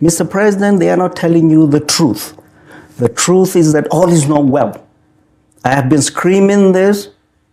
Mr. President, they are not telling you the truth. The truth is that all is not well. I have been screaming this.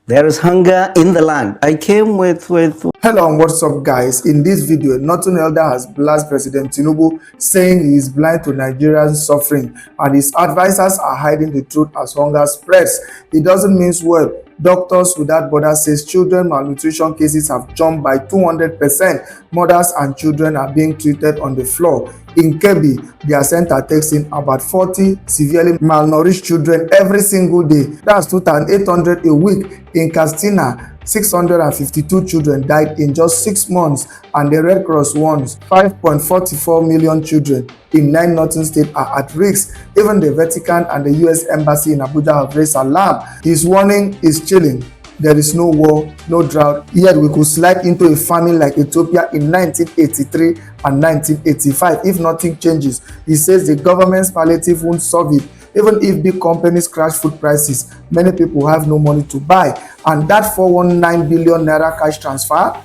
There is hunger in the land. I came with... Hello and what's up, guys? In this video, Northern Elder has blasted President Tinubu, saying he is blind to Nigerians suffering and his advisors are hiding the truth as hunger spreads. It doesn't mean well. Doctors Without Borders says children malnutrition cases have jumped by 200%. Mothers and children are being treated on the floor. In Kebbi, their center takes in about 40 severely malnourished children every single day. That's 2,800 a week. In Katsina, 652 children died in just 6 months, and the Red Cross warns 5.44 million children in 9 northern states are at risk. Even the Vatican and the US Embassy in Abuja have raised alarm. His warning is chilling. There is no war, no drought, yet we could slide into a famine like Ethiopia in 1983 and 1985 if nothing changes. He says the government's palliative won't solve it. Even if big companies crash food prices, many people have no money to buy. And that 419 billion naira cash transfer,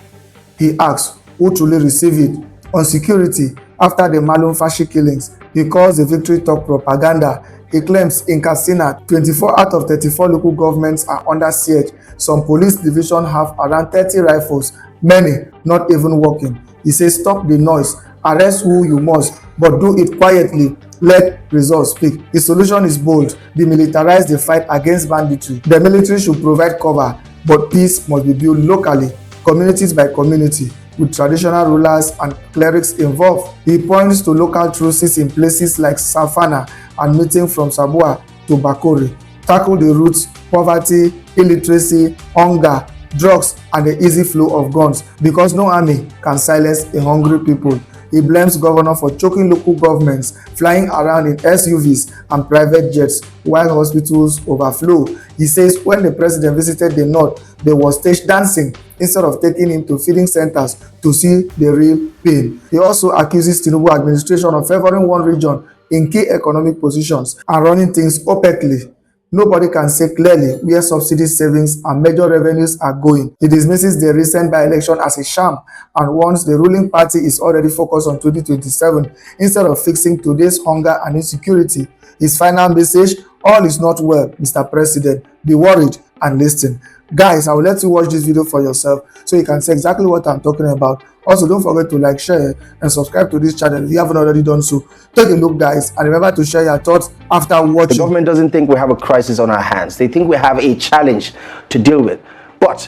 he asks, who truly receive it? On security, after the Malum Fashi killings, he calls the victory talk propaganda. He claims in Katsina, 24 out of 34 local governments are under siege. Some police divisions have around 30 rifles, many not even working. He says, stop the noise, arrest who you must, but do it quietly. Let results speak. His solution is bold. Demilitarize the fight against banditry. The military should provide cover, but peace must be built locally, communities by community, with traditional rulers and clerics involved. He points to local truces in places like Savannah and meeting from Sabua to Bakori. Tackle the roots: poverty, illiteracy, hunger, drugs, and the easy flow of guns, because no army can silence a hungry people. He blames governor for choking local governments, flying around in SUVs and private jets while hospitals overflow. He says when the president visited the north, there was stage dancing instead of taking him to feeding centers to see the real pain. He also accuses Tinubu administration of favoring one region in key economic positions and running things opaquely. Nobody can say clearly where subsidy savings and major revenues are going. He dismisses the recent by-election as a sham and warns the ruling party is already focused on 2027 instead of fixing today's hunger and insecurity. His final message: all is not well, Mr. President. Be worried and listen. Guys, I will let you watch this video for yourself so you can see exactly what I'm talking about. Also, don't forget to like, share, and subscribe to this channel if you haven't already done so. Take a look, guys, and remember to share your thoughts after watching. The government doesn't think we have a crisis on our hands. They think we have a challenge to deal with. But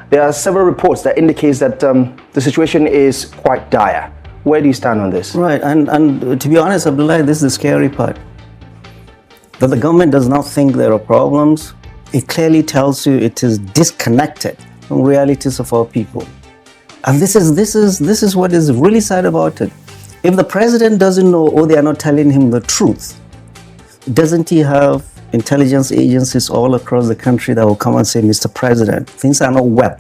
there are several reports that indicate that the situation is quite dire. Where do you stand on this? Right, and to be honest, Abdullah, this is the scary part. That the government does not think there are problems. It clearly tells you it is disconnected from realities of our people. And this is what is really sad about it. If the president doesn't know, or they are not telling him the truth, doesn't he have intelligence agencies all across the country that will come and say, Mr. President, things are not well.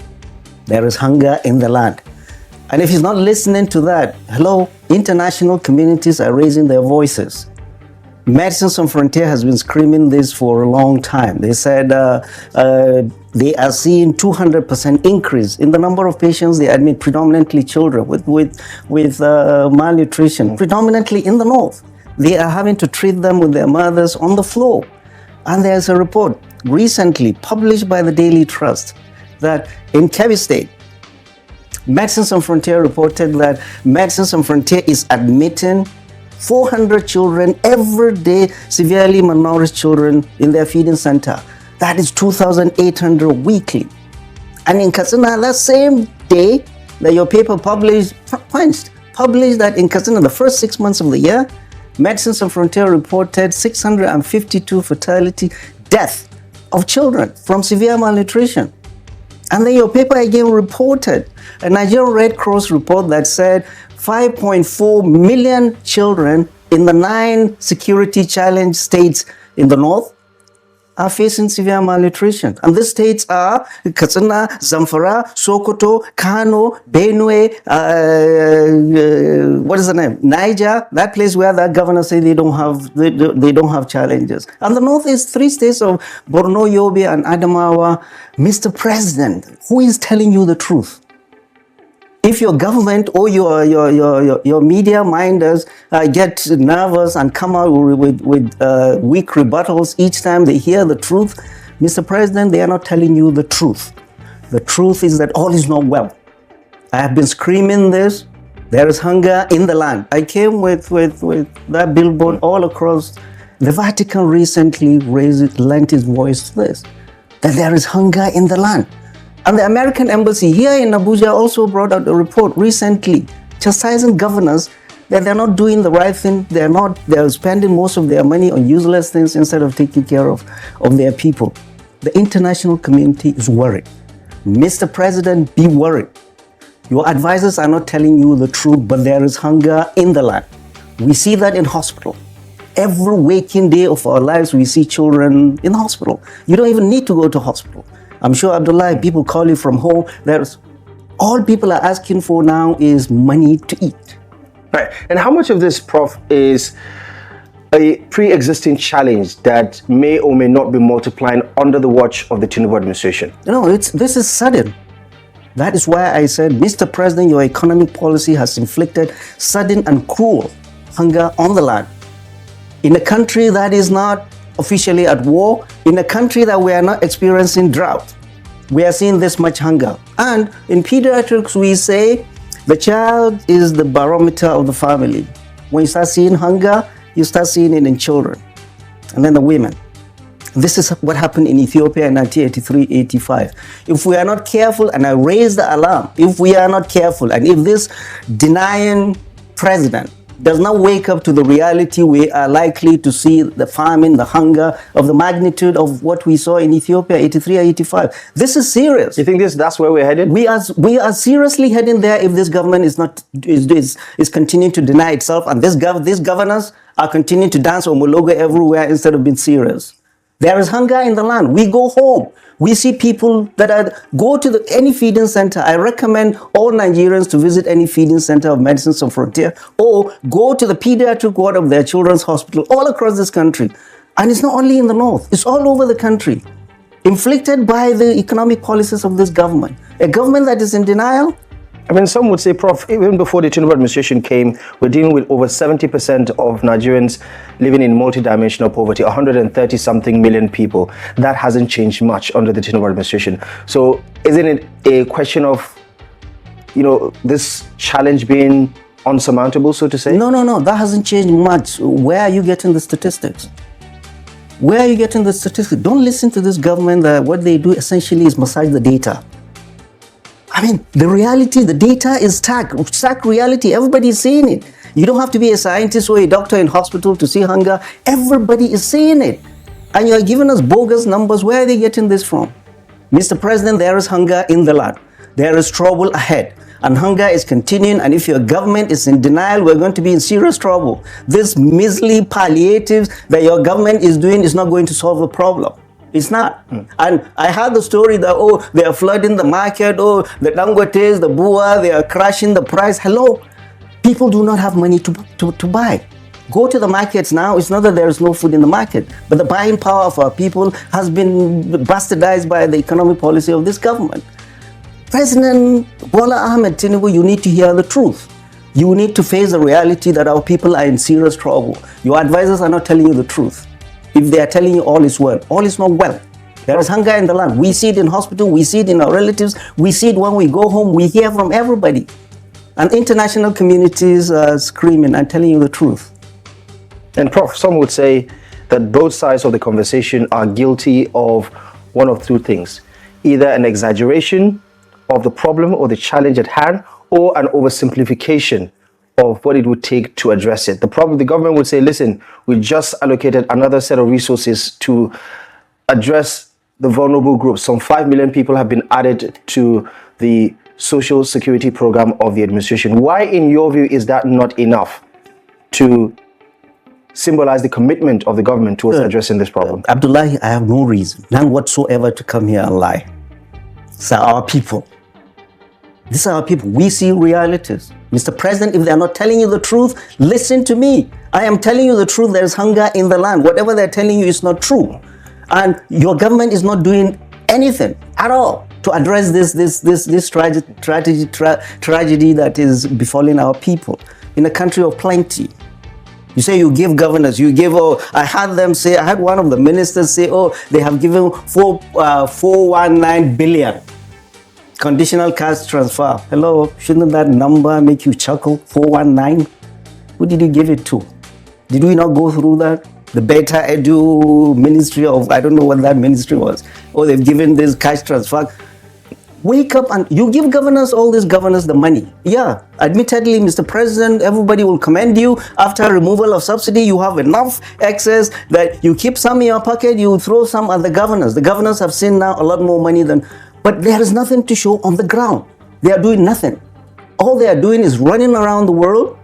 There is hunger in the land. And if he's not listening to that, hello, international communities are raising their voices. Medicines Sans Frontier has been screaming this for a long time. They said they are seeing 200% increase in the number of patients they admit, predominantly children with malnutrition, predominantly in the north. They are having to treat them with their mothers on the floor. And there's a report recently published by the Daily Trust that in Kebbi State, Medicines Sans Frontier reported that Medicines Sans Frontier is admitting 400 children every day, severely malnourished children in their feeding center. That is 2,800 weekly. And in Katsina, that same day that your paper published that in Katsina, the first 6 months of the year, Medicines Sans Frontier reported 652 fatality deaths of children from severe malnutrition. And then your paper again reported a Nigerian Red Cross report that said 5.4 million children in the 9 security challenge states in the north are facing severe malnutrition. And these states are Katsina, Zamfara, Sokoto, Kano, Benue, what is the name? Niger, that place where that governor said they don't have challenges. And the north is 3 states of Borno, Yobe, and Adamawa. Mr. President, who is telling you the truth? If your government or your media minders get nervous and come out with weak rebuttals each time they hear the truth, Mr. President, they are not telling you the truth. The truth is that all is not well. I have been screaming this. There is hunger in the land. I came with that billboard all across. The Vatican recently lent its voice to this, that there is hunger in the land. And the American embassy here in Abuja also brought out a report recently chastising governors that they're not doing the right thing. They're spending most of their money on useless things instead of taking care of their people. The international community is worried. Mr. President, be worried. Your advisors are not telling you the truth, but there is hunger in the land. We see that in hospital. Every waking day of our lives, we see children in hospital. You don't even need to go to hospital. I'm sure, Abdullah, people call you from home. All people are asking for now is money to eat. Right. And how much of this, Prof, is a pre-existing challenge that may or may not be multiplying under the watch of the Tinubu administration? This is sudden. That is why I said, Mr. President, your economic policy has inflicted sudden and cruel hunger on the land. In a country that is not officially at war, in a country that we are not experiencing drought, we are seeing this much hunger. And in pediatrics, we say the child is the barometer of the family. When you start seeing hunger, you start seeing it in children and then the women. This is what happened in Ethiopia in 1983-85. If we are not careful, and I raise the alarm, if we are not careful, and if this denying president does not wake up to the reality, we are likely to see the famine, the hunger of the magnitude of what we saw in Ethiopia 83-85. This is serious. You think that's where we're headed? We are seriously heading there if this government is continuing to deny itself, and these governors are continuing to dance Omologo everywhere instead of being serious. There is hunger in the land. We go home. We see people that go to any feeding center. I recommend all Nigerians to visit any feeding center of Medicine Sans Frontier or go to the pediatric ward of their children's hospital all across this country. And it's not only in the north. It's all over the country. Inflicted by the economic policies of this government. A government that is in denial. I mean, some would say, Prof, even before the Tinubu administration came, we're dealing with over 70% of Nigerians living in multidimensional poverty, 130-something million people. That hasn't changed much under the Tinubu administration. So isn't it a question of, this challenge being unsurmountable, so to say? No, that hasn't changed much. Where are you getting the statistics? Where are you getting the statistics? Don't listen to this government that what they do essentially is massage the data. I mean, the reality, the data is stark reality. Everybody is seeing it. You don't have to be a scientist or a doctor in hospital to see hunger. Everybody is seeing it. And you're giving us bogus numbers. Where are they getting this from? Mr. President, there is hunger in the land. There is trouble ahead. And hunger is continuing. And if your government is in denial, we're going to be in serious trouble. This measly palliatives that your government is doing is not going to solve the problem. It's not. And I heard the story that, they are flooding the market, the Dangotes, the Bua, they are crashing the price. Hello, people do not have money to buy. Go to the markets now. It's not that there is no food in the market, but the buying power of our people has been bastardized by the economic policy of this government. President Bola Ahmed Tinubu, you need to hear the truth. You need to face the reality that our people are in serious trouble. Your advisors are not telling you the truth. If they are telling you all is well, all is not well. There is hunger in the land. We see it in hospital, we see it in our relatives, we see it when we go home, we hear from everybody. And international communities are screaming and telling you the truth. And Prof, some would say that both sides of the conversation are guilty of one of two things. Either an exaggeration of the problem or the challenge at hand, or an oversimplification of what it would take to address it. The government would say, listen, we just allocated another set of resources to address the vulnerable groups. Some 5 million people have been added to the social security program of the administration. Why, in your view, is that not enough to symbolize the commitment of the government towards addressing this problem? Abdullahi, I have no reason, none whatsoever, to come here and lie. These are our people. These are our people. We see realities. Mr. President, if they are not telling you the truth, listen to me. I am telling you the truth. There is hunger in the land. Whatever they're telling you is not true. And your government is not doing anything at all. to address this tragedy that is befalling our people in a country of plenty. You say you give governors, you give, I had one of the ministers say, they have given 419 billion conditional cash transfer. Hello, shouldn't that number make you chuckle? 419? Who did you give it to? Did we not go through that? The Beta Edu Ministry of, I don't know what that ministry was. They've given this cash transfer. Wake up and you give all these governors the money. Yeah, admittedly, Mr. President, everybody will commend you. After removal of subsidy, you have enough excess that you keep some in your pocket, you throw some at the governors. The governors have seen now a lot more money but there is nothing to show on the ground. They are doing nothing. All they are doing is running around the world,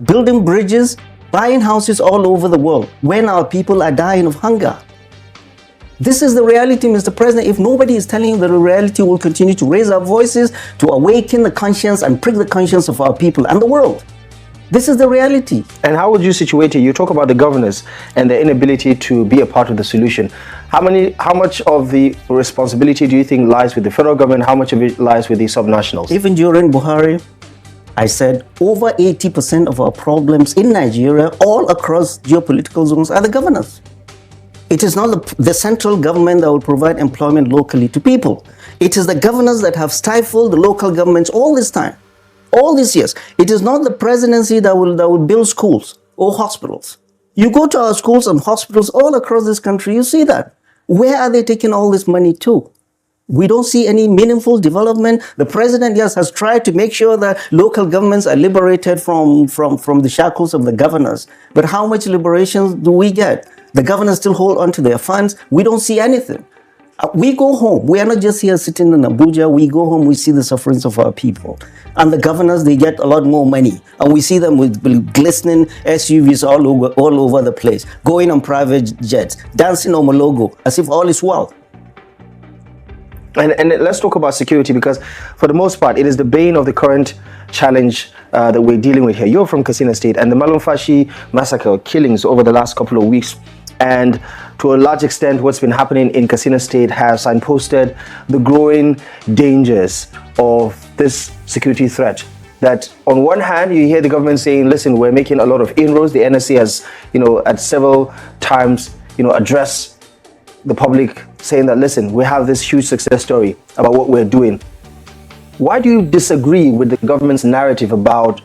building bridges, buying houses all over the world when our people are dying of hunger. This is the reality, Mr. President. If nobody is telling you the reality, we'll continue to raise our voices to awaken the conscience and prick the conscience of our people and the world. This is the reality. And how would you situate it? You talk about the governors and their inability to be a part of the solution. How much of the responsibility do you think lies with the federal government? How much of it lies with the subnationals? Even during Buhari, I said over 80% of our problems in Nigeria, all across geopolitical zones, are the governors. It is not the central government that will provide employment locally to people. It is the governors that have stifled the local governments all this time, all these years. It is not the presidency that will build schools or hospitals. You go to our schools and hospitals all across this country, you see that. Where are they taking all this money to? We don't see any meaningful development. The president, yes, has tried to make sure that local governments are liberated from the shackles of the governors. But how much liberation do we get? The governors still hold on to their funds. We don't see anything. We go home. We are not just here sitting in Abuja. We go home, we see the sufferings of our people. And the governors, they get a lot more money. And we see them with glistening SUVs all over the place, going on private jets, dancing on Mologo, as if all is well. And let's talk about security, because for the most part, it is the bane of the current challenge that we're dealing with here. You're from Katsina State, and the Malumfashi massacre, killings over the last couple of weeks, and to a large extent, what's been happening in Katsina State has signposted the growing dangers of this security threat. That on one hand, you hear the government saying, listen, we're making a lot of inroads. The NSA has, at several times, addressed the public saying that, listen, we have this huge success story about what we're doing. Why do you disagree with the government's narrative about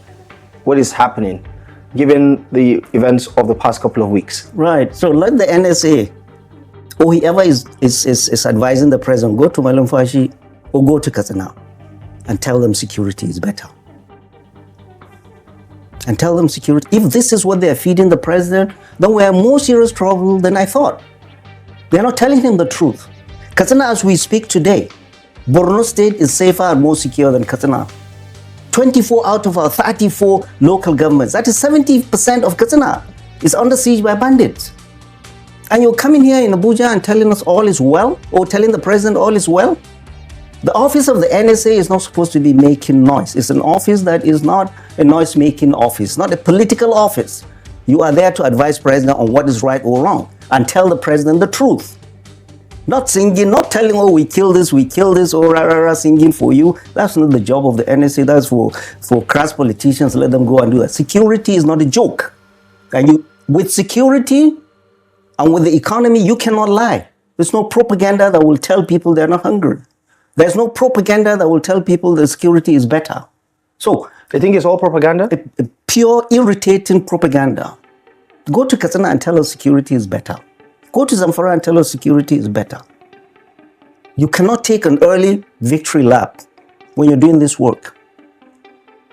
what is happening, given the events of the past couple of weeks? Right. So let the NSA or whoever is advising the president go to Malumfashi or go to Katsina and tell them security is better. And tell them security. If this is what they are feeding the president, then we are more serious trouble than I thought. They are not telling him the truth. Katsina, as we speak today, Borno State is safer and more secure than Katsina. 24 out of our 34 local governments, that is 70% of Katsina, is under siege by bandits. And you're coming here in Abuja and telling us all is well, or telling the president all is well? The office of the NSA is not supposed to be making noise. It's an office that is not a noise-making office, not a political office. You are there to advise president on what is right or wrong and tell the president the truth. Not singing, not telling, oh, we kill this, or rah, singing for you. That's not the job of the NSA. That's for crass politicians. Let them go and do that. Security is not a joke. And with security and with the economy, you cannot lie. There's no propaganda that will tell people they're not hungry. There's no propaganda that will tell people that security is better. So, I think it's all propaganda? A pure, irritating propaganda. Go to Katsina and tell us security is better. Go to Zamfara and tell us security is better. You cannot take an early victory lap when you're doing this work.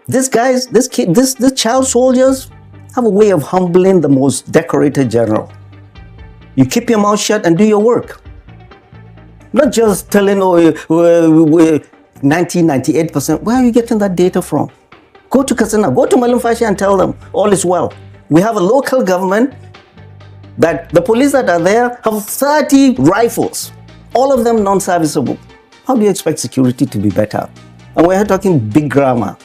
These guys, these child soldiers have a way of humbling the most decorated general. You keep your mouth shut and do your work. Not just telling, we're 98%. Where are you getting that data from? Go to Katsina, go to Malumfashi and tell them all is well. We have a local government that the police that are there have 30 rifles, all of them non-serviceable. How do you expect security to be better? And we're talking big grammar.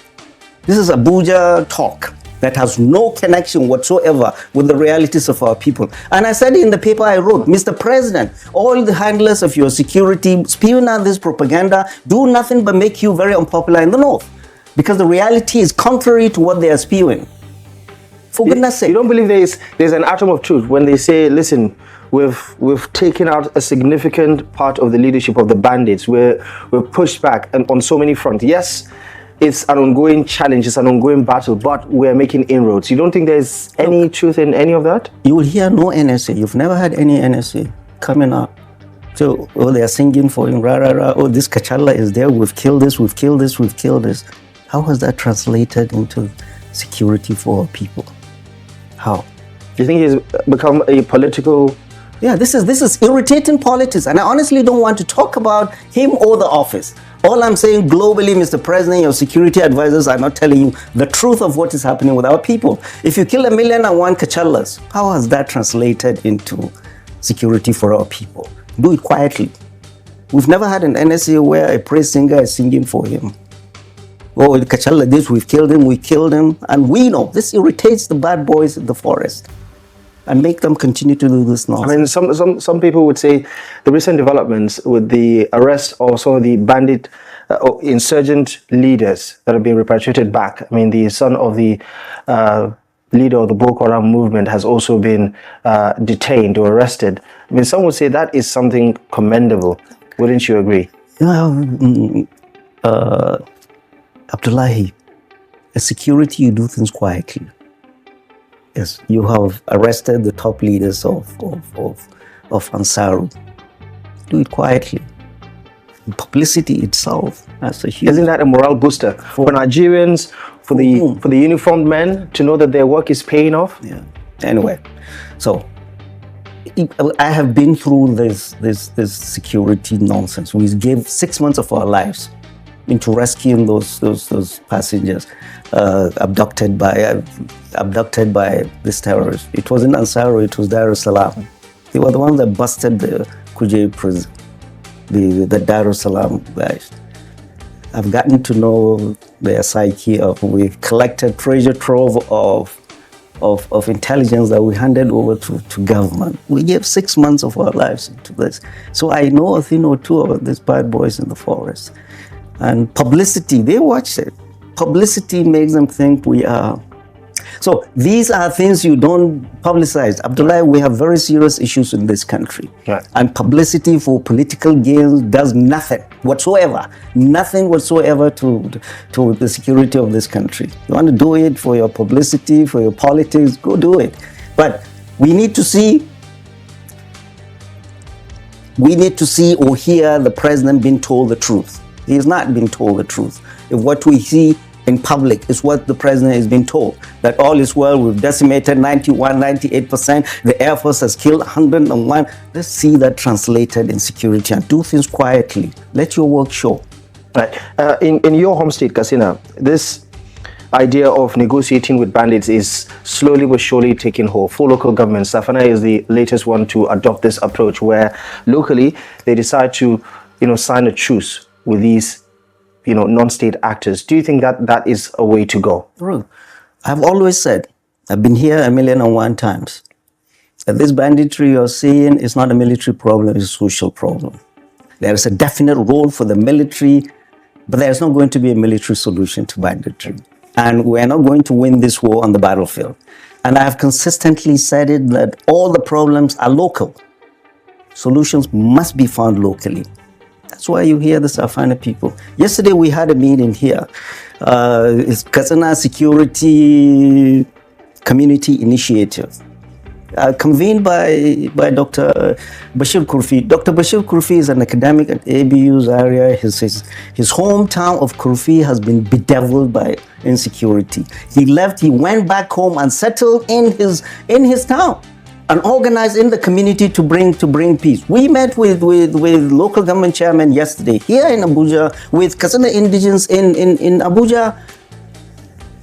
This is Abuja talk. that has no connection whatsoever with the realities of our people. And I said in the paper I wrote, Mr. President, all the handlers of your security spewing out this propaganda do nothing but make you very unpopular in the North, because the reality is contrary to what they are spewing. For goodness sake. You don't believe there's an atom of truth when they say, listen, we've taken out a significant part of the leadership of the bandits. We're pushed back and on so many fronts. Yes, it's an ongoing challenge, it's an ongoing battle, but we're making inroads. You don't think there's any truth in any of that? You will hear no NSA. You've never had any NSA coming up. So, they are singing for him, rah, rah, rah. Oh, this Kachala is there. We've killed this, we've killed this, we've killed this. How has that translated into security for our people? How? Do you think he's become a political... Yeah, this is irritating politics. And I honestly don't want to talk about him or the office. All I'm saying globally, Mr. President, your security advisors are not telling you the truth of what is happening with our people. If you kill 1,001,001 Kachalas, how has that translated into security for our people? Do it quietly. We've never had an NSA where a praise singer is singing for him. Oh, Kachala this, we've killed him, we killed him. And we know this irritates the bad boys in the forest and make them continue to do this nonsense. I mean, some people would say the recent developments with the arrest of some of the bandit insurgent leaders that have been repatriated back. I mean, the son of the leader of the Boko Haram movement has also been detained or arrested. I mean, some would say that is something commendable. Wouldn't you agree? Abdullahi, as security, you do things quietly. Yes, you have arrested the top leaders of Ansaru. Do it quietly. Publicity itself, that's a huge... Isn't that a morale booster for Nigerians, for the uniformed men to know that their work is paying off? Yeah. Anyway, so I have been through this security nonsense. We gave 6 months of our lives into rescuing those passengers abducted by this terrorist. It wasn't Ansaro, it was Dar es Salaam. They were the ones that busted the Kuje prison, the Dar es Salaam guys. I've gotten to know their psyche. We've collected treasure trove of intelligence that we handed over to government. We gave 6 months of our lives into this. So I know a thing or two of these bad boys in the forest. And publicity, they watch it. Publicity makes them think we are. So these are things you don't publicize. Abdullah, we have very serious issues in this country. Right. And publicity for political gains does nothing whatsoever. Nothing whatsoever to the security of this country. You want to do it for your publicity, for your politics, go do it. But we need to see or hear the president being told the truth. He is not being told the truth. If what we see in public is what the president is being told, that all is well, we've decimated 91, 98%, the Air Force has killed 101. Let's see that translated in security and do things quietly. Let your work show. Right. In your home state, Katsina, this idea of negotiating with bandits is slowly but surely taking hold. 4 local governments, Safana is the latest one to adopt this approach, where locally they decide to, sign a truce with these, non-state actors. Do you think that is a way to go? I've always said, I've been here 1,001 times, that this banditry you're seeing is not a military problem, it's a social problem. There is a definite role for the military, but there's not going to be a military solution to banditry. And we're not going to win this war on the battlefield. And I have consistently said it, that all the problems are local. Solutions must be found locally. That's why you hear the Safana people. Yesterday we had a meeting here. It's Katsina Security Community Initiative, convened by Dr. Bashir Kurfi. Dr. Bashir Kurfi is an academic at ABU's area. His hometown of Kurfi has been bedeviled by insecurity. He left, he went back home and settled in his town and organized in the community to bring peace. We met with local government chairman yesterday here in Abuja, with Katsina indigents in Abuja.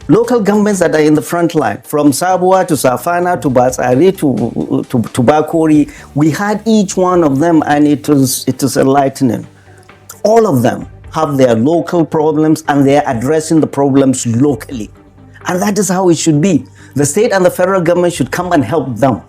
Local governments that are in the front line, from Sabua to Safana to Batsari to Bakori, we had each one of them, and it was enlightening. All of them have their local problems, and they're addressing the problems locally. And that is how it should be. The state and the federal government should come and help them.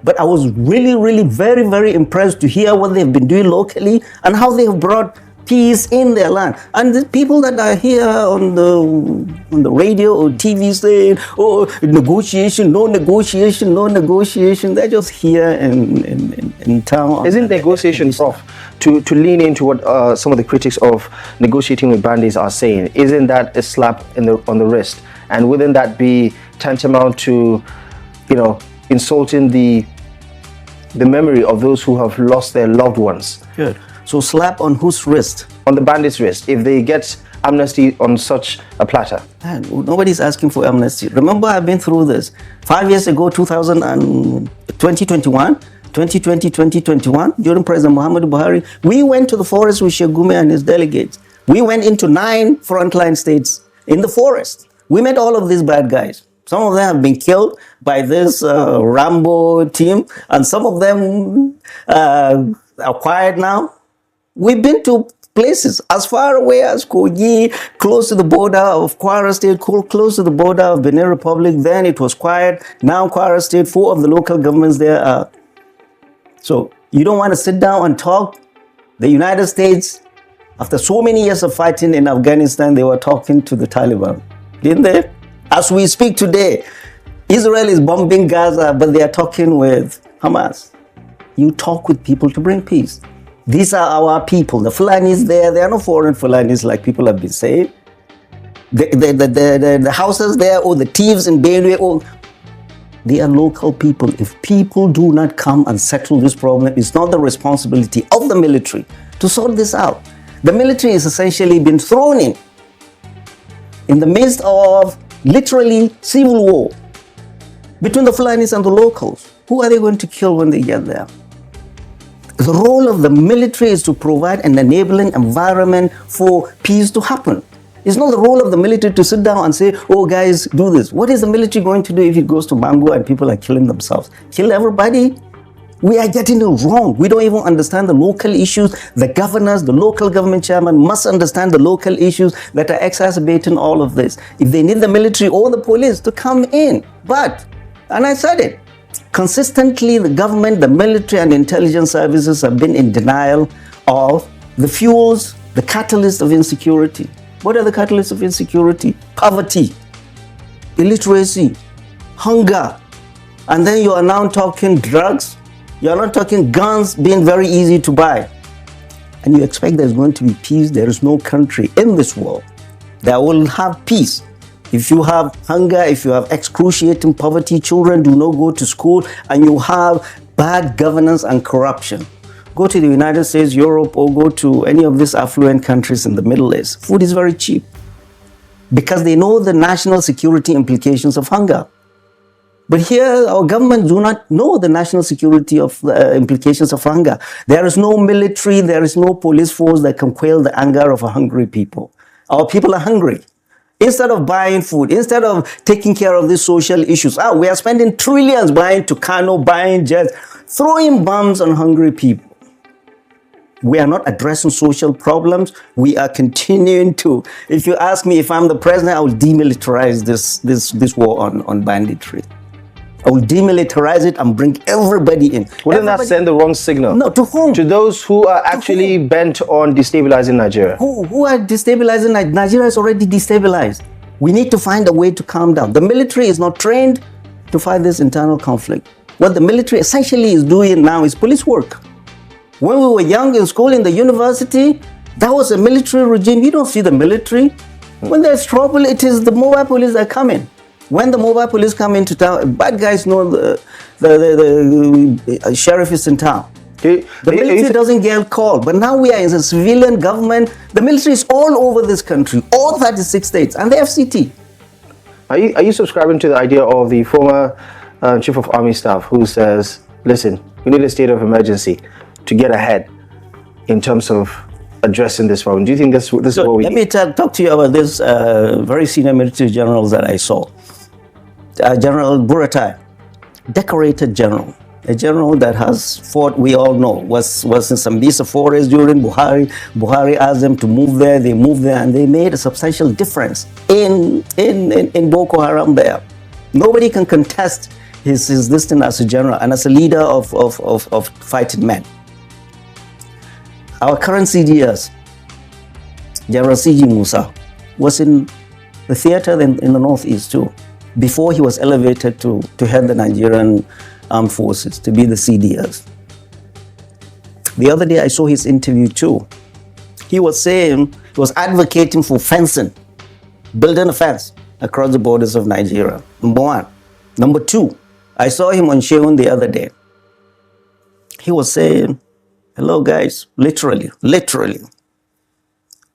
But I was really, very, very impressed to hear what they've been doing locally and how they have brought peace in their land. And the people that are here on the radio or TV saying, oh, negotiation, no negotiation, no negotiation, they're just here in town. Isn't negotiation, Prof, to lean into what some of the critics of negotiating with bandits are saying, isn't that a slap on the wrist? And wouldn't that be tantamount to, insulting the memory of those who have lost their loved ones? Good. So slap on whose wrist? On the bandits' wrist, if they get amnesty on such a platter. Man, nobody's asking for amnesty. Remember, I've been through this. 5 years ago, 2021, during President Muhammadu Buhari, we went to the forest with Sheikh Gume and his delegates. We went into 9 frontline states in the forest. We met all of these bad guys. Some of them have been killed by this Rambo team, and some of them are quiet now. We've been to places as far away as Kogi, close to the border of Kwara State, close to the border of Benin Republic. Then it was quiet. Now Kwara State, 4 of the local governments there are. So you don't want to sit down and talk? The United States, after so many years of fighting in Afghanistan, they were talking to the Taliban, didn't they? As we speak today, Israel is bombing Gaza, but they are talking with Hamas. You talk with people to bring peace. These are our people. The Fulanis there, they are no foreign Fulanis like people have been saying. The houses there, or the thieves in Benue, they are local people. If people do not come and settle this problem, it's not the responsibility of the military to sort this out. The military is essentially been thrown in the midst of literally civil war between the Fulanis and the locals. Who are they going to kill when they get there? The role of the military is to provide an enabling environment for peace to happen. It's not the role of the military to sit down and say, oh guys, do this. What is the military going to do if it goes to Mango and people are killing themselves? Kill everybody? We are getting it wrong. We don't even understand the local issues. The governors, the local government chairman must understand the local issues that are exacerbating all of this. If they need the military or the police to come in. But, and I said it, consistently the government, the military and intelligence services have been in denial of the fuels, the catalyst of insecurity. What are the catalysts of insecurity? Poverty, illiteracy, hunger. And then you are now talking drugs. You are not talking guns being very easy to buy. And you expect there's going to be peace. There is no country in this world that will have peace. If you have hunger, if you have excruciating poverty, children do not go to school, and you have bad governance and corruption. Go to the United States, Europe, or go to any of these affluent countries in the Middle East. Food is very cheap because they know the national security implications of hunger. But here, our government do not know the national security of implications of hunger. There is no military, there is no police force that can quell the anger of a hungry people. Our people are hungry. Instead of buying food, instead of taking care of these social issues, we are spending trillions buying Tucano, buying jets, throwing bombs on hungry people. We are not addressing social problems. We are continuing to, if you ask me if I'm the president, I will demilitarize this war on banditry. I will demilitarize it and bring everybody in. Wouldn't that send the wrong signal? No, to whom? To those who are actually bent on destabilizing Nigeria. Who are destabilizing Nigeria? Nigeria is already destabilized. We need to find a way to calm down. The military is not trained to fight this internal conflict. What the military essentially is doing now is police work. When we were young in school, in the university, that was a military regime. You don't see the military. When there's trouble, it is the mobile police that come in. When the mobile police come into town, bad guys know the sheriff is in town. The military doesn't get called. But now we are in a civilian government. The military is all over this country, all 36 states, and the FCT. Are you subscribing to the idea of the former Chief of Army Staff who says, listen, we need a state of emergency to get ahead in terms of addressing this problem? Do you think this is what we need? Let me talk to you about this very senior military generals that I saw. General Buratai, decorated general. a general that has fought, we all know, was in Sambisa forest during Buhari. Buhari asked them to move there, they moved there, and they made a substantial difference in Boko Haram there. Nobody can contest his listing as a general and as a leader of fighting men. Our current CDS, General C.G. Musa, was in the theater in the Northeast too, before he was elevated to head the Nigerian Armed Forces, to be the CDS. The other day I saw his interview too. He was saying, he was advocating for fencing, building a fence across the borders of Nigeria, number one. Number two, I saw him on Sheun the other day. He was saying, hello guys, literally,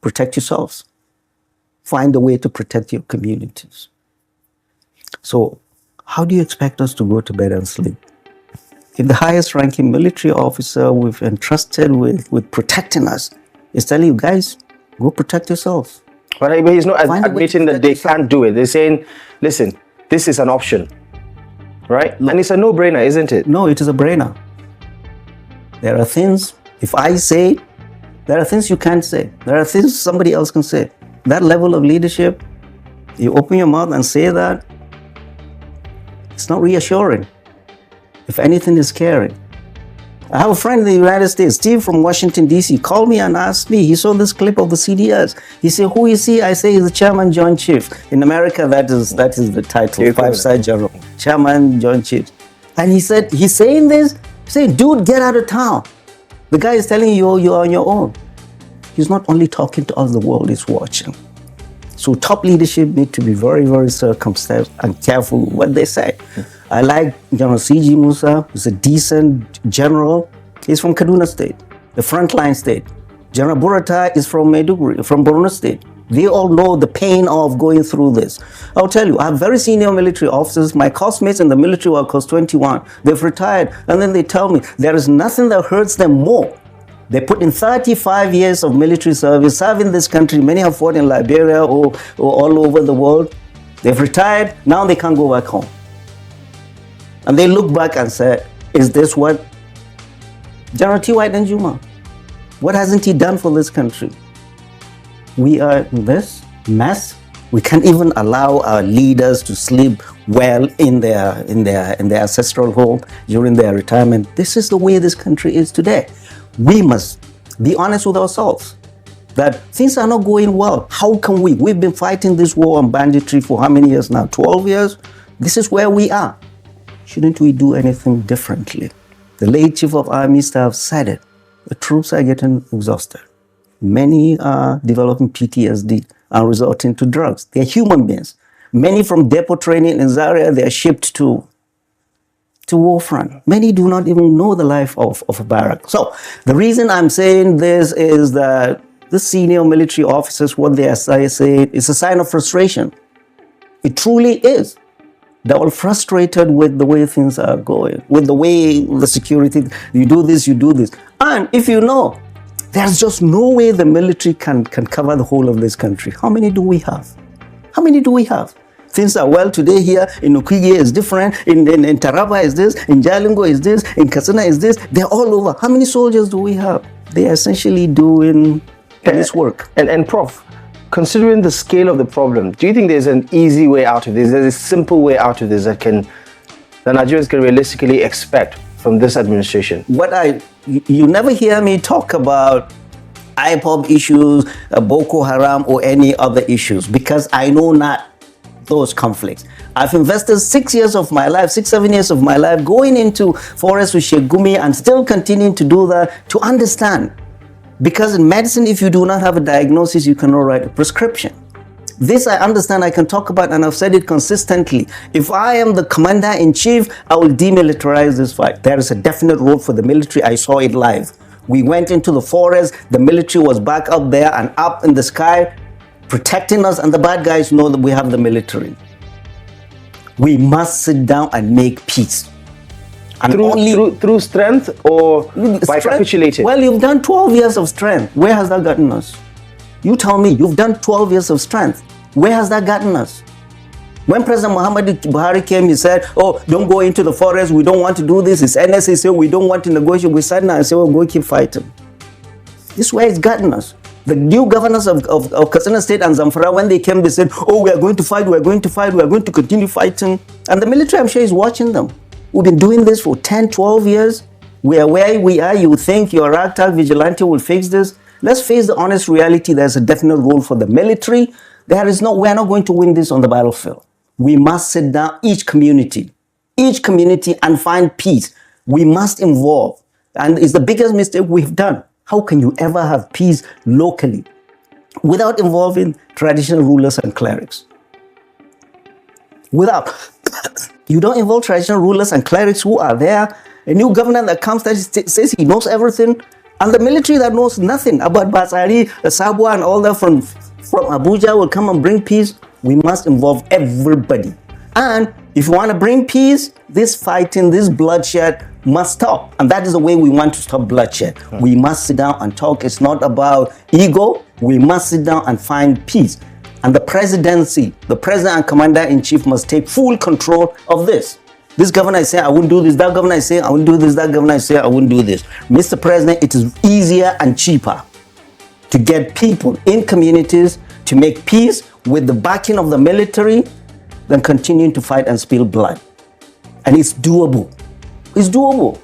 protect yourselves. Find a way to protect your communities. So, how do you expect us to go to bed and sleep? If the highest ranking military officer we've entrusted with protecting us is telling you guys, go protect yourselves. But he's not admitting that they can't do it. They're saying, listen, this is an option, right? And it's a no-brainer, isn't it? No, it is a brainer. There are things, if I say, there are things you can't say. There are things somebody else can say. That level of leadership, you open your mouth and say that, it's not reassuring. If anything, it's scary. I have a friend in the United States, Steve from Washington, D.C., called me and asked me, he saw this clip of the CDS. He said, who is he? I say, he's the Chairman Joint Chief. In America, that is the title, five-star general. Chairman Joint Chief. And he said, he's saying this, saying, dude, get out of town. The guy is telling you, you're on your own. He's not only talking to us, the world is watching. So top leadership need to be very, very circumspect and careful what they say. I like General C.G. Musa. He's a decent general. He's from Kaduna State, the frontline state. General Buratai is from Maiduguri, from Borno State. They all know the pain of going through this. I'll tell you, I have very senior military officers. My classmates in the military were close 21. They've retired. And then they tell me there is nothing that hurts them more. They put in 35 years of military service, serving this country. Many have fought in Liberia or all over the world. They've retired. Now they can't go back home. And they look back and say, is this what General T.Y. Danjuma, what hasn't he done for this country? We are in this mess. We can't even allow our leaders to sleep well in their ancestral home during their retirement. This is the way this country is today. We must be honest with ourselves that things are not going well. How can we? We've been fighting this war on banditry for how many years now? 12 years? This is where we are. Shouldn't we do anything differently? The late Chief of Army Staff said it. The troops are getting exhausted. Many are developing PTSD and resorting to drugs. They're human beings. Many from depot training in Zaria, they are shipped to war front. Many do not even know the life of a barrack. So the reason I'm saying this is that the senior military officers, what they are saying, is a sign of frustration. It truly is. They're all frustrated with the way things are going, with the way the security, you do this. And if you know, there's just no way the military can cover the whole of this country. How many do we have? Things are well today here, in Okige is different, in Taraba is this, in Jalingo is this, in Katsina is this, they're all over. How many soldiers do we have? They are essentially doing police work. And Prof, considering the scale of the problem, do you think there's an easy way out of this? There's a simple way out of this that Nigerians can realistically expect from this administration? You never hear me talk about IPOB issues, Boko Haram, or any other issues, because I know not those conflicts. I've invested 7 years of my life going into forests with Sheikh Gumi and still continuing to do that to understand. Because in medicine, if you do not have a diagnosis, you cannot write a prescription. This I understand, I can talk about, and I've said it consistently. If I am the commander-in-chief, I will demilitarize this fight. There is a definite role for the military. I saw it live. We went into the forest, the military was back up there and up in the sky, protecting us, and the bad guys know that we have the military. We must sit down and make peace. And through strength or by capitulating? Well, you've done 12 years of strength. Where has that gotten us? You tell me, you've done 12 years of strength. Where has that gotten us? When President Muhammad Buhari came, he said, oh, don't go into the forest. We don't want to do this. It's NSA said we don't want to negotiate. We sat down and said, well, go keep fighting. This is where it's gotten us. The new governors of Katsina State and Zamfara, when they came, they said, oh, we are going to fight, we are going to fight, we are going to continue fighting. And the military, I'm sure, is watching them. We've been doing this for 10, 12 years. We are where we are. You think your ragtag vigilante will fix this? Let's face the honest reality. There's a definite role for the military. We are not going to win this on the battlefield. We must sit down, each community, and find peace. We must involve. And it's the biggest mistake we've done. How can you ever have peace locally without involving traditional rulers and clerics? You don't involve traditional rulers and clerics who are there. A new governor that comes that says he knows everything, and the military that knows nothing about Basari, Sabwa, and all that from Abuja will come and bring peace. We must involve everybody. And if you want to bring peace, this fighting, this bloodshed must stop. And that is the way we want to stop bloodshed. We must sit down and talk. It's not about ego. We must sit down and find peace. And the presidency, the president and commander-in-chief must take full control of this. This governor is saying, I wouldn't do this. That governor is saying, I wouldn't do this. That governor is saying, I wouldn't do this. Mr. President, it is easier and cheaper to get people in communities to make peace with the backing of the military than continuing to fight and spill blood. And it's doable. It's doable.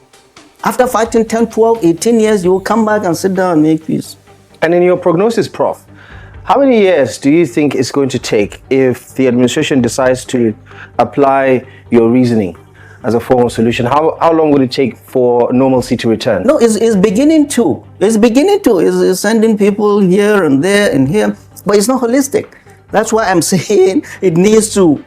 After fighting 10, 12, 18 years, you will come back and sit down and make peace. And in your prognosis, Prof, how many years do you think it's going to take if the administration decides to apply your reasoning as a form of solution? How long would it take for normalcy to return? No, it's beginning to. It's sending people here and there and here, but it's not holistic. That's why I'm saying it needs to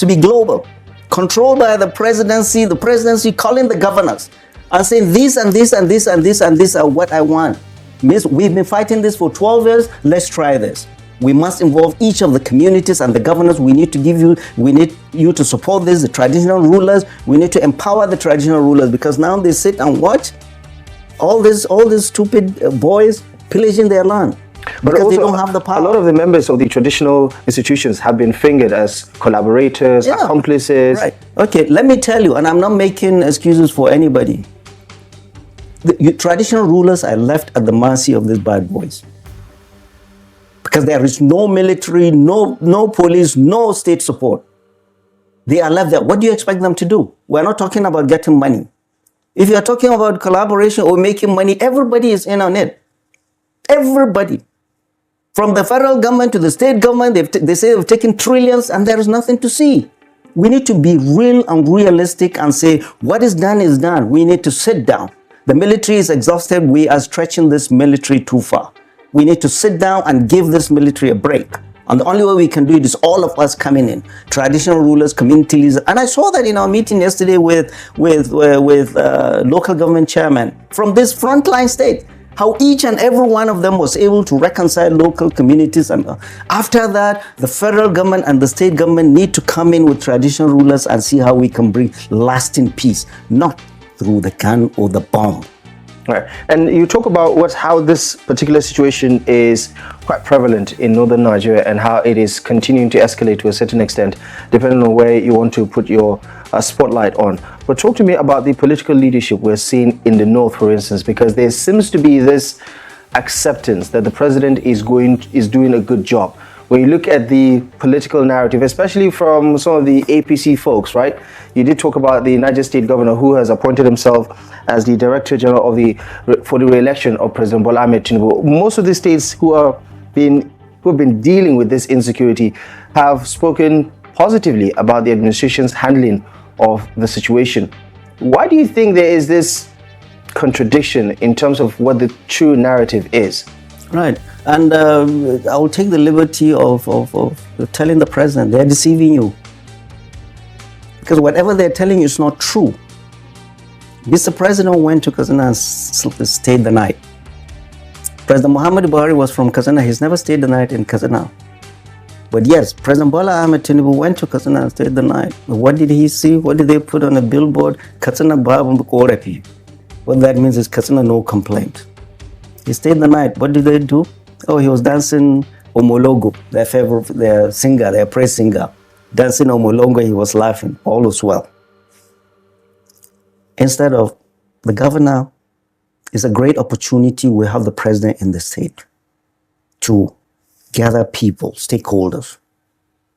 be global. Controlled by the presidency calling the governors and saying this and this and this and this and this are what I want. We've been fighting this for 12 years. Let's try this. We must involve each of the communities and the governors. We need you to support this, the traditional rulers. We need to empower the traditional rulers, because now they sit and watch all these stupid boys pillaging their land. But because also, they don't have the power. A lot of the members of the traditional institutions have been fingered as collaborators, accomplices. Right. Okay, let me tell you, and I'm not making excuses for anybody. The traditional rulers are left at the mercy of these bad boys. Because there is no military, no police, no state support. They are left there. What do you expect them to do? We're not talking about getting money. If you're talking about collaboration or making money, everybody is in on it. Everybody. From the federal government to the state government, they say they've taken trillions and there is nothing to see. We need to be real and realistic and say, what is done is done. We need to sit down. The military is exhausted. We are stretching this military too far. We need to sit down and give this military a break. And the only way we can do it is all of us coming in. Traditional rulers, community leaders. And I saw that in our meeting yesterday with local government chairman from this frontline state. How each and every one of them was able to reconcile local communities. And after that, the federal government and the state government need to come in with traditional rulers and see how we can bring lasting peace, not through the gun or the bomb. Right. And you talk about how this particular situation is quite prevalent in northern Nigeria and how it is continuing to escalate to a certain extent, depending on where you want to put your spotlight on. But talk to me about the political leadership we're seeing in the north, for instance, because there seems to be this acceptance that the president is doing a good job. When you look at the political narrative, especially from some of the APC folks, right? You did talk about the Niger State governor who has appointed himself as the Director General for the re-election of President Bola Ahmed Tinubu. Most of the states who have been dealing with this insecurity have spoken positively about the administration's handling of the situation. Why do you think there is this contradiction in terms of what the true narrative is? Right. And I will take the liberty of telling the president they're deceiving you. Because whatever they're telling you is not true. Mr. President went to Kazana and stayed the night. President Muhammad Buhari was from Kazana. He's never stayed the night in Kazana. But yes, President Bola Ahmed Tinubu went to Kazana and stayed the night. What did he see? What did they put on a billboard? Kazana Babu Korepi. What that means is Kazana no complaint. He stayed the night. What did they do? Oh, he was dancing Omologo, their singer, their praise singer. dancing on Molongo, he was laughing. All was well. Instead of the governor, is a great opportunity. We have the president in the state to gather people, stakeholders,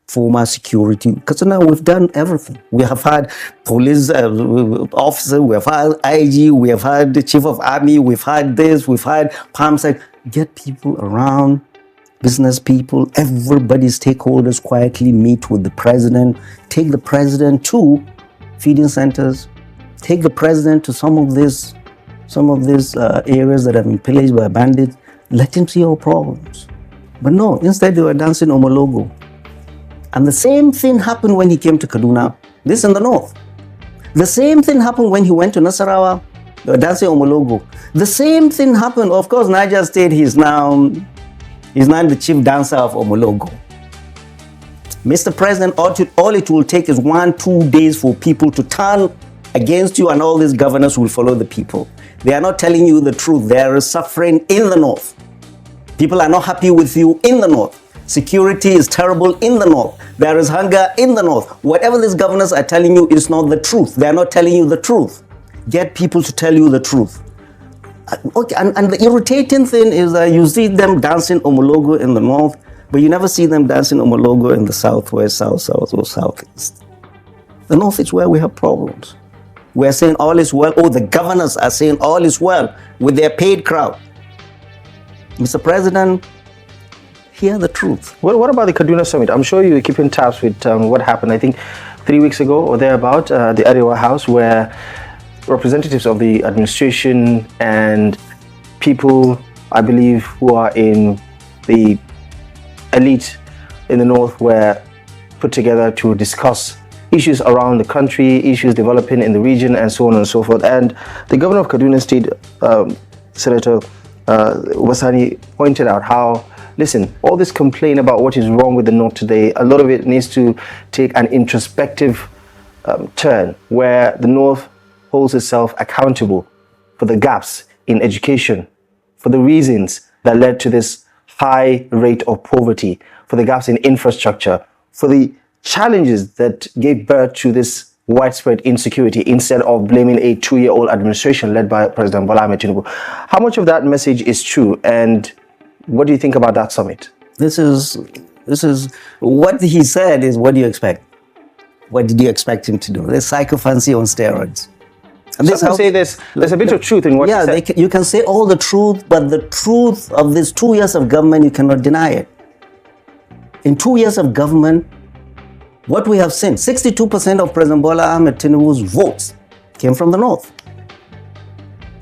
former security, because now we've done everything. We have had police officer, we have had IG, we have had the chief of army, we've had this, we've had PAMSEC. Get people around, business people, everybody, stakeholders, quietly meet with the president, take the president to feeding centers, take the president to some of these areas that have been pillaged by bandits, let him see our problems. But no, instead they were dancing on Molongo. And the same thing happened when he came to Kaduna, this in the north. The same thing happened when he went to Nasarawa, they were dancing on Molongo. The same thing happened, of course, Niger State, he's now the chief dancer of Omologo. Mr. President, all it will take is 1-2 days for people to turn against you, and all these governors will follow the people. They are not telling you the truth. There is suffering in the north. People are not happy with you in the north. Security is terrible in the north. There is hunger in the north. Whatever these governors are telling you is not the truth. They are not telling you the truth. Get people to tell you the truth. Okay, and the irritating thing is that you see them dancing Omologo in the north, but you never see them dancing Omologo in the southwest, south, or southeast. The north is where we have problems. We are saying all is well. Oh, the governors are saying all is well with their paid crowd. Mr. President, hear the truth. What about the Kaduna Summit? I'm sure you're keeping tabs with what happened, I think, 3 weeks ago or thereabout, the Arewa House, where representatives of the administration and people, I believe, who are in the elite in the north were put together to discuss issues around the country, issues developing in the region, and so on and so forth. And the governor of Kaduna State, Senator Wasani, pointed out how, listen, all this complaint about what is wrong with the north today, a lot of it needs to take an introspective turn, where the north holds itself accountable for the gaps in education, for the reasons that led to this high rate of poverty, for the gaps in infrastructure, for the challenges that gave birth to this widespread insecurity, instead of blaming a 2-year-old administration led by President Bola Ahmed Tinubu. How much of that message is true, and what do you think about that summit? This is what he said is what do you expect? What did you expect him to do? There's psychophancy on steroids. And some say there's a bit of truth in what he said. You can say all the truth, but the truth of these 2 years of government, you cannot deny it. In 2 years of government, what we have seen, 62% of President Bola Ahmed Tinubu's votes came from the north.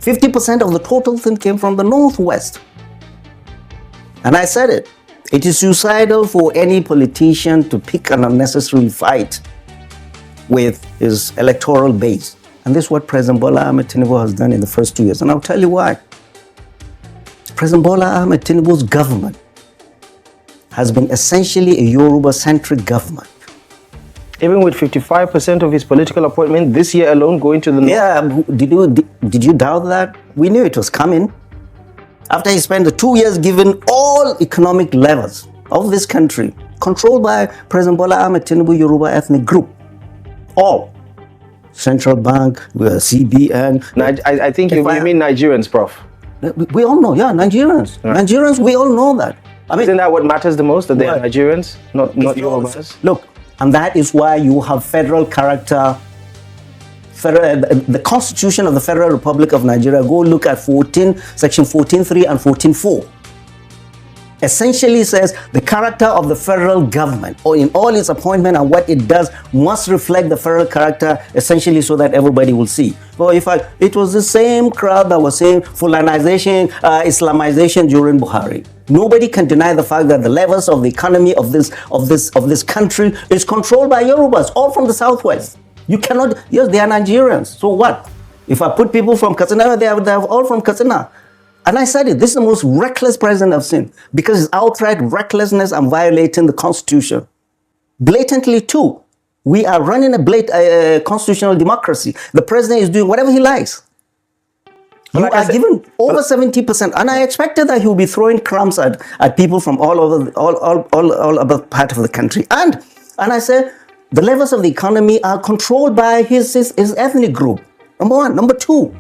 50% of the total thing came from the northwest. And I said it. It is suicidal for any politician to pick an unnecessary fight with his electoral base. And this is what President Bola Ahmed Tinubu has done in the first 2 years. And I'll tell you why. President Bola Ahmed Tinubu's government has been essentially a Yoruba-centric government. Even with 55% of his political appointment this year alone going to the north? Yeah, did you doubt that? We knew it was coming. After he spent the 2 years giving all economic levels of this country controlled by President Bola Ahmed Tinubu Yoruba ethnic group. All. Central Bank, CBN. I think you mean Nigerians, Prof. We all know, yeah, Nigerians. Right. Nigerians, we all know that. I mean, isn't that what matters the most, that they are Nigerians, not Yorubas? Look, and that is why you have federal character. The Constitution of the Federal Republic of Nigeria, go look at section 14.3 and 14.4. Essentially says the character of the federal government, or in all its appointment and what it does, must reflect the federal character, essentially so that everybody will see. Well, it was the same crowd that was saying Fulanization, Islamization during Buhari. Nobody can deny the fact that the levels of the economy of this country is controlled by Yorubas, all from the southwest. You cannot, yes, they are Nigerians. So what? If I put people from Katsina, they are all from Katsina. And I said it, this is the most reckless president I've seen, because it's outright recklessness and violating the Constitution. Blatantly too. We are running a constitutional democracy. The president is doing whatever he likes. You are given over 70%, and I expected that he would be throwing crumbs at people from all over part of the country. And I said, The levels of the economy are controlled by his ethnic group. Number one. Number two,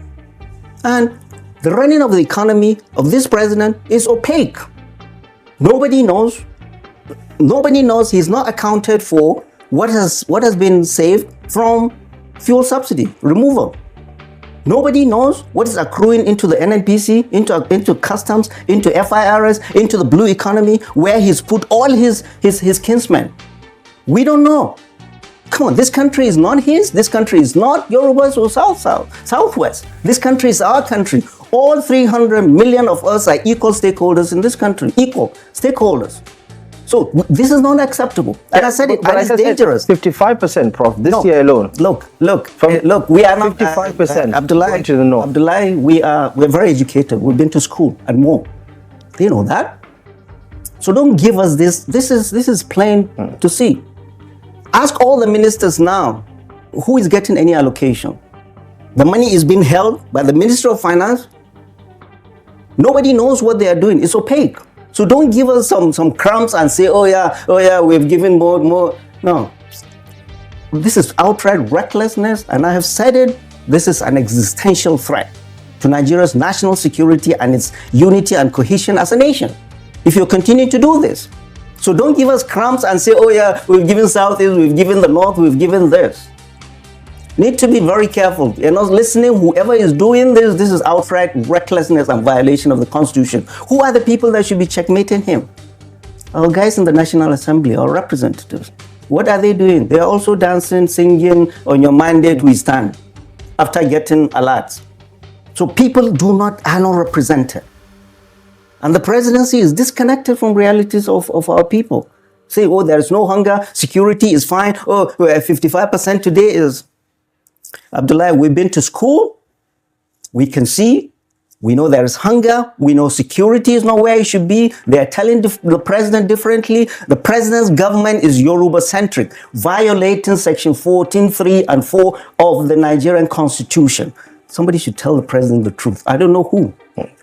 and the running of the economy of this president is opaque. Nobody knows. Nobody knows. He's not accounted for what has been saved from fuel subsidy removal. Nobody knows what is accruing into the NNPC, into customs, into FIRS, into the blue economy, where he's put all his kinsmen. We don't know. Come on, this country is not his. This country is not Yoruba's or Southwest. This country is our country. All 300 million of us are equal stakeholders in this country. Equal stakeholders. So this is not acceptable. And I said it, and it's dangerous. 55%, Prof. This year alone. Look. We are not 55%. Abdullah, to the north. Abdullah, we're very educated. We've been to school and more. They know that. So don't give us this. This is plain to see. Ask all the ministers now, who is getting any allocation? The money is being held by the Ministry of Finance. Nobody knows what they are doing. It's opaque. So don't give us some crumbs and say, oh yeah, we've given more. No. This is outright recklessness, and I have said it, this is an existential threat to Nigeria's national security and its unity and cohesion as a nation, if you continue to do this. So don't give us crumbs and say, oh yeah, we've given Southeast, we've given the North, we've given this. Need to be very careful. You're not listening. Whoever is doing this is outright recklessness and violation of the Constitution. Who are the people that should be checkmating him? Our guys in the National Assembly, our representatives. What are they doing? They are also dancing, singing, on your mandate we stand, after getting alerts. So people are not represented. And the presidency is disconnected from realities of our people. Say, oh, there is no hunger, security is fine. Oh, we're at 55% today is... Abdullah, we've been to school. We can see. We know there is hunger. We know security is not where it should be. They are telling the president differently. The president's government is Yoruba-centric, violating Section 14(3) and 4 of the Nigerian Constitution. Somebody should tell the president the truth. I don't know who.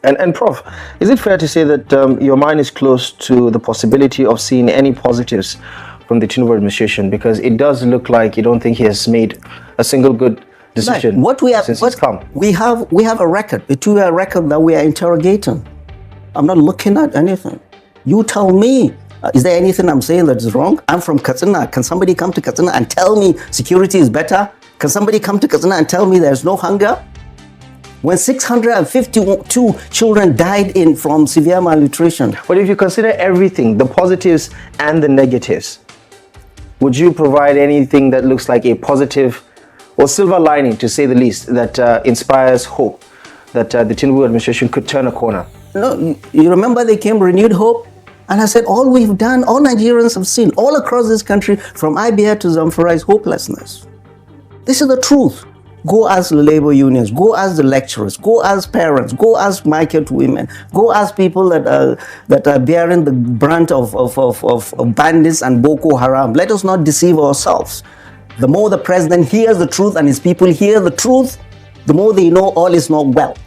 And Prof, is it fair to say that your mind is close to the possibility of seeing any positives from the Tinubu administration? Because it does look like you don't think he has made a single good decision since he's come. We have a record, a 2-year record that we are interrogating. I'm not looking at anything. You tell me, is there anything I'm saying that is wrong? I'm from Katsina. Can somebody come to Katsina and tell me security is better? Can somebody come to Katsina and tell me there's no hunger? When 652 children died from severe malnutrition. But if you consider everything, the positives and the negatives, would you provide anything that looks like a positive or silver lining, to say the least, that inspires hope that the Tinubu administration could turn a corner? No, you remember they came renewed hope? And I said, all we've done, all Nigerians have seen, all across this country, from Ibia to Zamfara, is hopelessness. This is the truth. Go ask the labor unions, go ask the lecturers, go ask parents, go ask market women, go ask people that are bearing the brunt of bandits and Boko Haram. Let us not deceive ourselves. The more the president hears the truth and his people hear the truth, the more they know all is not well.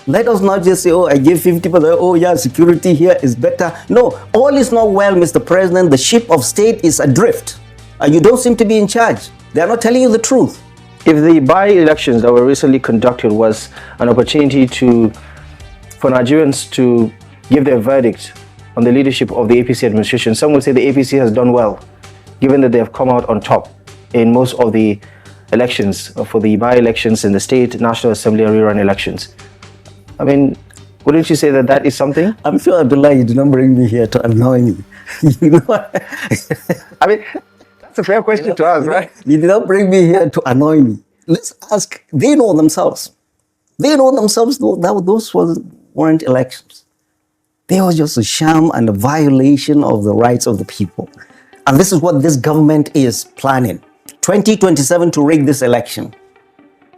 Let us not just say, oh, I give 50%, oh yeah, security here is better. No, all is not well, Mr. President. The ship of state is adrift. You don't seem to be in charge. They are not telling you the truth. If the by-elections that were recently conducted was an opportunity for Nigerians to give their verdict on the leadership of the APC administration, some would say the APC has done well, given that they have come out on top in most of the elections, for the by-elections in the state, National Assembly and rerun elections. I mean, wouldn't you say that that is something? I'm sure, Abdullah, you did not bring me here to annoy me. You know? I mean, that's a fair question to ask, right? You did not bring me here to annoy me. Let's ask. They know themselves. They know themselves that those weren't elections. They were just a sham and a violation of the rights of the people. And this is what this government is planning. 2027 to rig this election.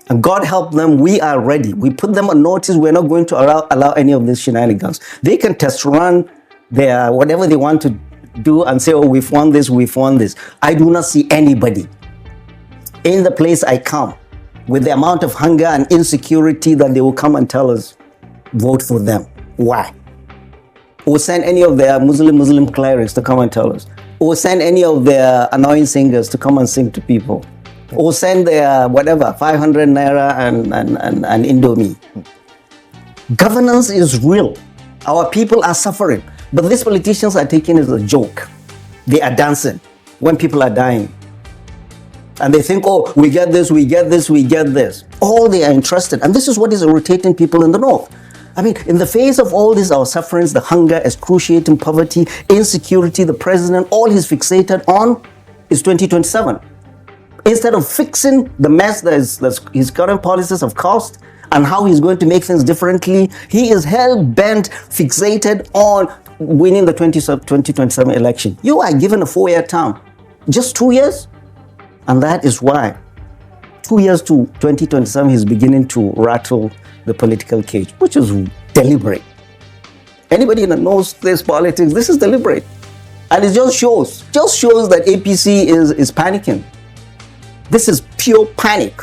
And God help them, we are ready. We put them on notice. We're not going to allow any of these shenanigans. They can test run their whatever they want to do and say, oh, we've won this, we've won this. I do not see anybody in the place I come with the amount of hunger and insecurity that they will come and tell us, vote for them. Why? Or send any of their Muslim clerics to come and tell us. or send any of their annoying singers to come and sing to people, or send their whatever 500 naira and Indomie. Governance is real. Our people are suffering, but these politicians are taking it as a joke. They are dancing when people are dying. And they think, oh, we get this, we get this, we get this. All they are interested. And this is what is irritating people in the north. I mean, in the face of all this, our sufferings, the hunger, excruciating poverty, insecurity, the president, all he's fixated on is 2027. Instead of fixing the mess that his current policies have caused and how he's going to make things differently, he is hell-bent, fixated on winning the 2027 election. You are given a 4-year term. Just 2 years? And that is why 2 years to 2027, he's beginning to rattle the political cage, which is deliberate. Anybody that knows this politics, this is deliberate. And it just shows that APC is panicking. This is pure panic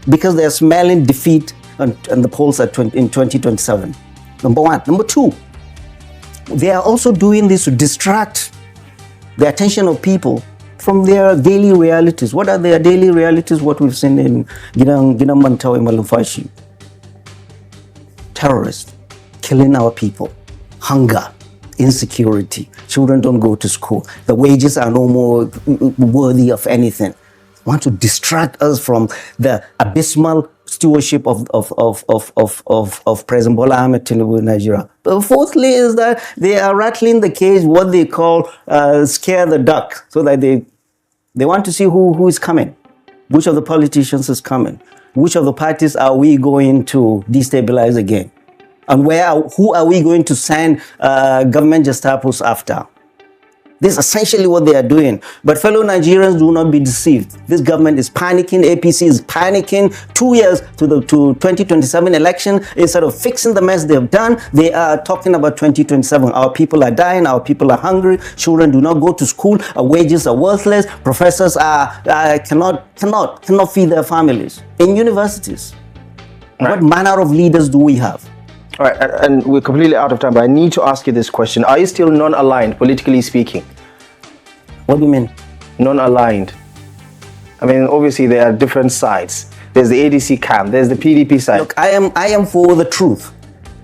because they're smelling defeat and the polls in 2027. Number one. Number two, they are also doing this to distract the attention of people from their daily realities. What are their daily realities? What we've seen in Governmental in Malumfashi. Terrorists killing our people, hunger, insecurity, children don't go to school, the wages are no more worthy of anything. Want to distract us from the abysmal stewardship of President Bola Ahmed Tinubu in Nigeria. But fourthly is that they are rattling the cage, what they call scare the duck, so that they want to see who is coming, which of the politicians is coming, which of the parties are we going to destabilize again, and who are we going to send government Gestapos after. This is essentially what they are doing. But fellow Nigerians, do not be deceived. This government is panicking. APC is panicking. 2 years to 2027 election. Instead of fixing the mess they've done, they are talking about 2027. Our people are dying. Our people are hungry. Children do not go to school. Our wages are worthless. Professors cannot feed their families in universities. Right. What manner of leaders do we have? All right, and we're completely out of time, but I need to ask you this question. Are you still non-aligned, politically speaking? What do you mean? Non-aligned. I mean, obviously, there are different sides. There's the ADC camp, there's the PDP side. Look, I am for the truth.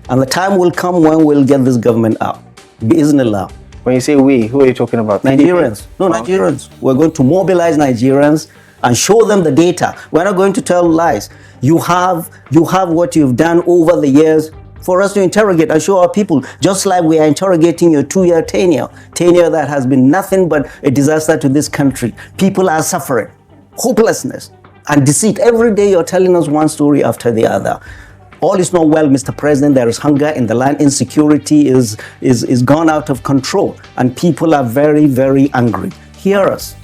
And the time will come when we'll get this government out. Bismillah. When you say we, who are you talking about? Nigerians. No, Nigerians. We're going to mobilize Nigerians and show them the data. We're not going to tell lies. You have what you've done over the years for us to interrogate and show our people, just like we are interrogating your 2-year tenure that has been nothing but a disaster to this country. People are suffering, hopelessness and deceit. Every day you're telling us one story after the other. All is not well, Mr. President. There is hunger in the land. Insecurity is gone out of control and people are very, very angry. Hear us.